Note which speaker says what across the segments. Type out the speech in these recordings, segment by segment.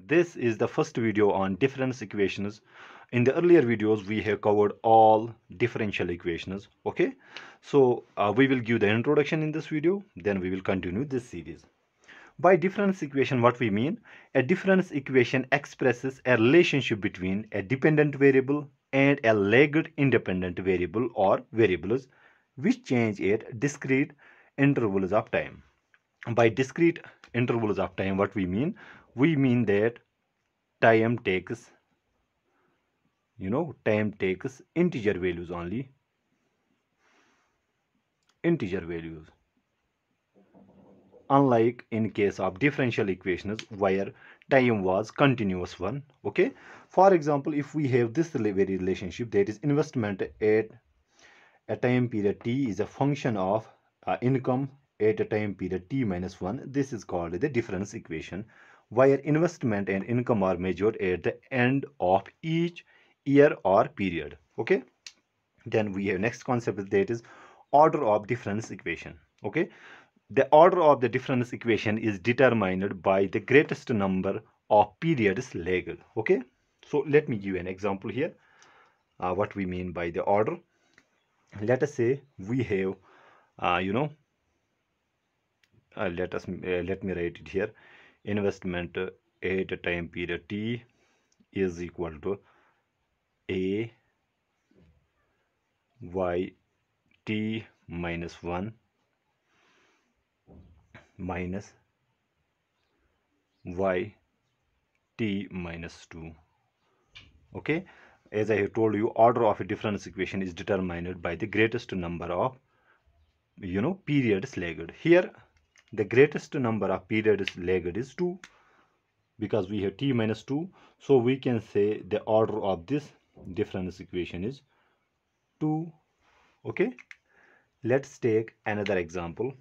Speaker 1: This is the first video on difference equations. In the earlier videos, we have covered all differential equations. Okay, so we will give the introduction in this video, then we will continue this series. By difference equation, what we mean? A difference equation expresses a relationship between a dependent variable and a lagged independent variable or variables which change at discrete intervals of time. By discrete intervals of time, what we mean? We mean that time takes time takes integer values only, integer values, unlike in case of differential equations where time was continuous one. Okay, for example, if we have this very relationship, that is investment at a time period t is a function of income at a time period t minus 1, this is called the difference equation, where investment and income are measured at the end of each year or period. Okay, then we have next concept, that is order of difference equation. Okay, the order of the difference equation is determined by the greatest number of periods lagged. Okay, so let me give an example here, what we mean by the order. Let us say we have let me write it here. Investment at a time period t is equal to a y t minus 1 minus y t minus 2. Okay, as I have told you, order of a difference equation is determined by the greatest number of periods lagged. Here the greatest number of periods lagged is 2, because we have t minus 2, so we can say the order of this difference equation is 2. Okay, let's take another example.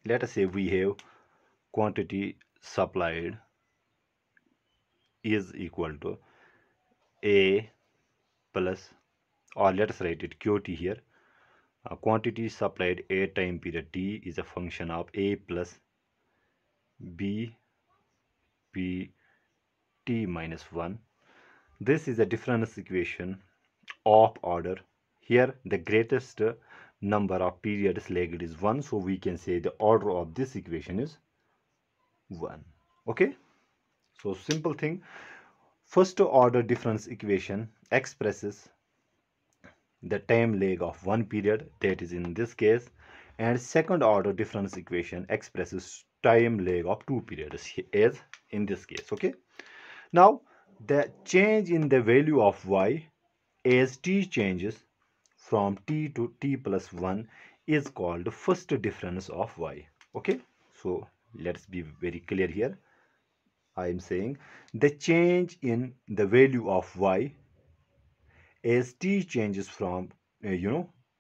Speaker 1: Let us say we have quantity supplied is equal to a plus, or let us write it qt here. Quantity supplied at time period t is a function of a plus b p t minus 1. This is a difference equation of order. Here the greatest number of periods lagged is 1, so we can say the order of this equation is 1. Okay, so simple thing. First order difference equation expresses the time lag of one period, that is in this case, and second order difference equation expresses time lag of two periods, as in this case. Okay, now the change in the value of y as t changes from t to t plus 1 is called first difference of y. Okay, so let's be very clear here. I am saying the change in the value of y as t changes from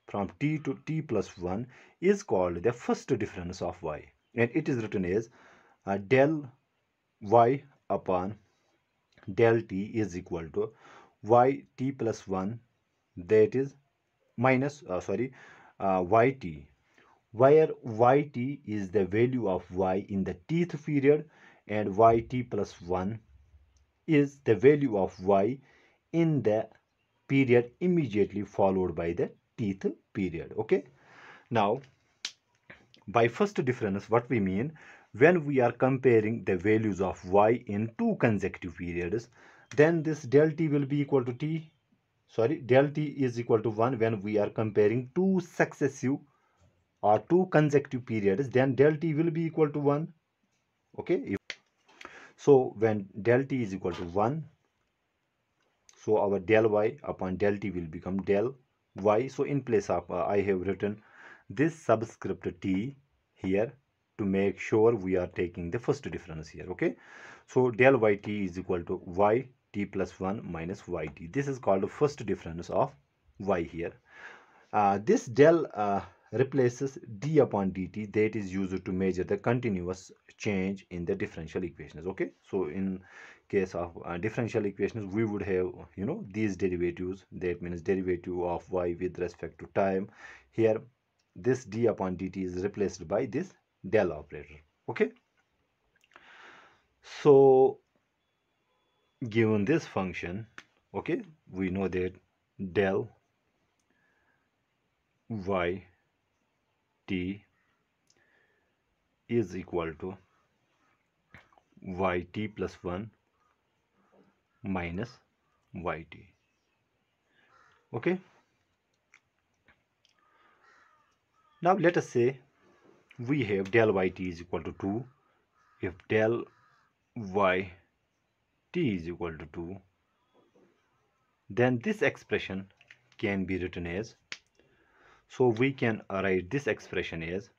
Speaker 1: from t to t plus 1 is called the first difference of y, and it is written as del y upon del t is equal to y t plus 1, that is minus yt, where yt is the value of y in the tth period and yt plus 1 is the value of y in the period immediately followed by the tth period. Okay, now by first difference, what we mean? When we are comparing the values of y in two consecutive periods, then this del t will be equal to del t is equal to 1 when we are comparing two successive or two consecutive periods, then del t will be equal to 1. Okay, so when del t is equal to 1, so our del y upon del t will become del y. So in place of I have written this subscript t here to make sure we are taking the first difference here. Okay, so del yt is equal to y t plus 1 minus yt. This is called the first difference of y here. This del replaces d upon dt, that is used to measure the continuous change in the differential equations. Okay, so in case of differential equations, we would have these derivatives, that means derivative of y with respect to time. Here this d upon dt is replaced by this del operator. Okay, so given this function, okay, we know that del y t is equal to yt plus 1 minus yt. Okay, now let us say we have del yt is equal to 2. If del yt is equal to 2, then this expression can be written as, so we can write this expression as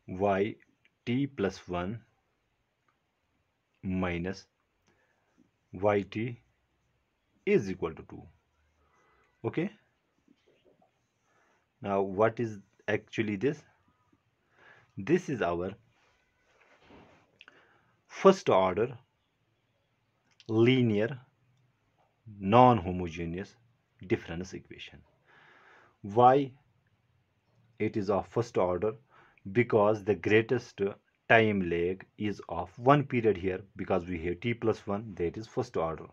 Speaker 1: yt plus 1 minus yt is equal to 2. Okay, now what is actually this? This is our first order linear non-homogeneous difference equation. Why it is of first order? Because the greatest time lag is of one period here, because we have t plus 1, that is first order.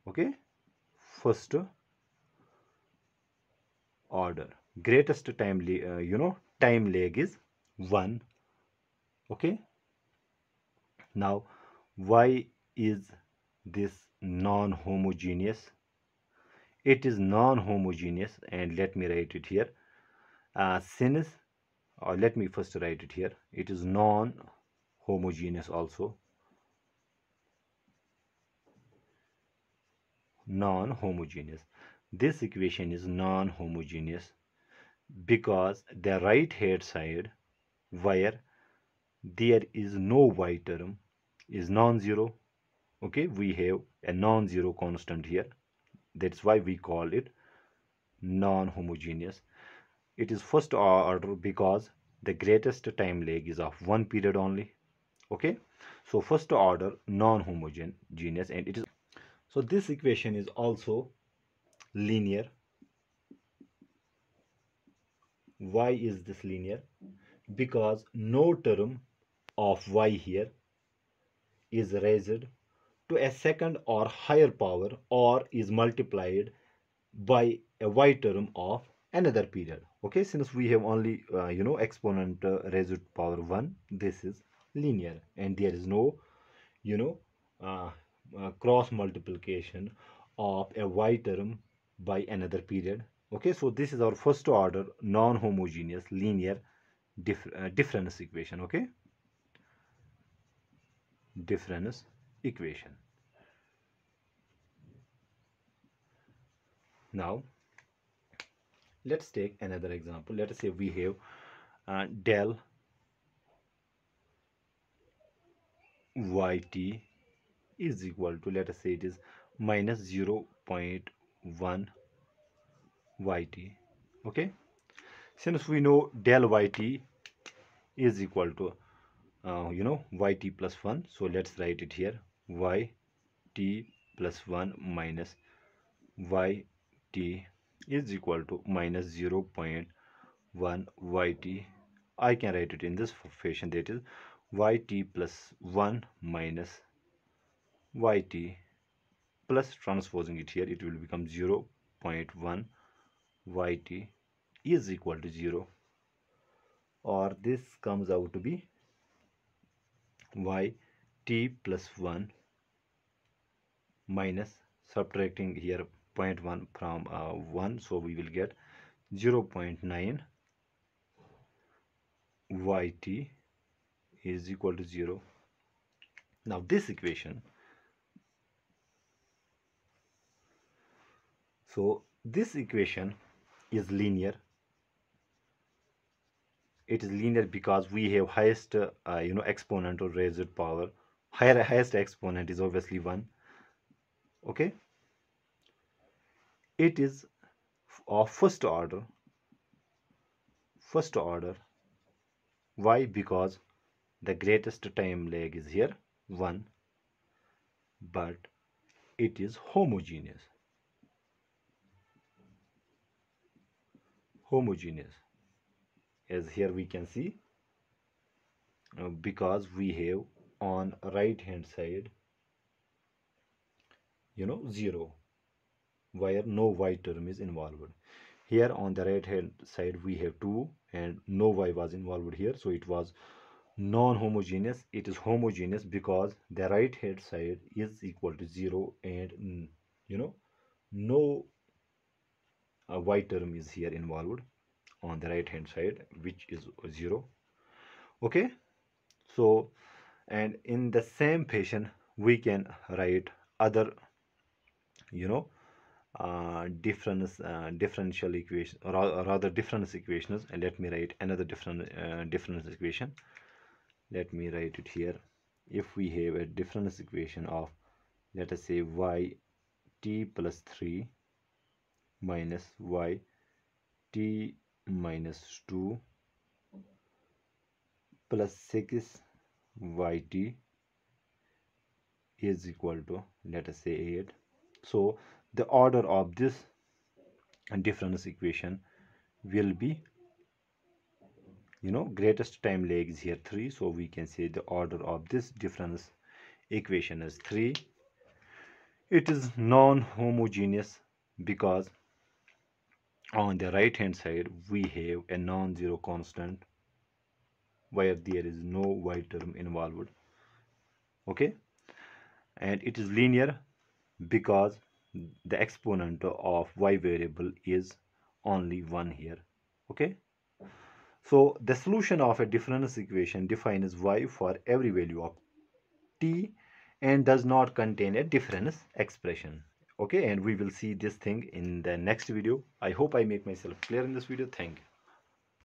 Speaker 1: Okay, first order, greatest time time lag is 1. Okay, now why is this non-homogeneous? It is non-homogeneous, and let me write it here. Since, or let me first write it here, it is non-homogeneous also. Non-homogeneous. This equation is non-homogeneous because the right hand side, where there is no y term, is non-zero. Okay, we have a non-zero constant here. That's why we call it non-homogeneous. It is first order because the greatest time lag is of one period only. Okay, so first order non-homogeneous, and it is, so this equation is also linear. Why is this linear? Because no term of y here is raised to a second or higher power, or is multiplied by a y term of another period. Okay, since we have only exponent raised to power 1, this is linear, and there is no you know uh, cross multiplication of a y term by another period. Okay, so this is our first order non-homogeneous linear difference equation. Okay, difference equation. Now let's take another example. Let us say we have del yt is equal to, let us say it is minus 0.1 yt. Okay, since we know del yt is equal to yt plus 1, so let's write it here, yt plus 1 minus yt is equal to minus 0.1 yt. I can write it in this fashion, that is yt plus 1 minus yt plus transposing it here, it will become 0.1 yt is equal to 0, or this comes out to be yt plus 1 minus, subtracting here 0.1 from 1, so we will get 0.9 yt is equal to 0. Now this equation, so this equation is linear. It is linear because we have highest exponent or raised power. Highest exponent is obviously 1. Okay, it is of first order. Why? Because the greatest time lag is here 1, but it is homogeneous. As here we can see, because we have on right hand side 0, where no y term is involved. Here on the right hand side we have 2 and no y was involved here, so it was non-homogeneous. It is homogeneous because the right hand side is equal to 0 and no y term is here involved on the right hand side, which is 0. Okay, so and in the same fashion we can write other you know differential equation, or rather difference equations. And let me write another difference equation. Let me write it here. If we have a difference equation of, let us say, y t plus 3 minus y t minus 2 plus 6 yt is equal to, let us say, 8. So the order of this difference equation will be, greatest time lag is here 3, so we can say the order of this difference equation is 3. It is non-homogeneous because on the right hand side we have a non-zero constant where there is no y term involved. Okay, and it is linear because the exponent of y variable is only 1 here. Okay, so the solution of a difference equation defines y for every value of t and does not contain a difference expression. Okay, and we will see this thing in the next video. I hope I make myself clear in this video. Thank you.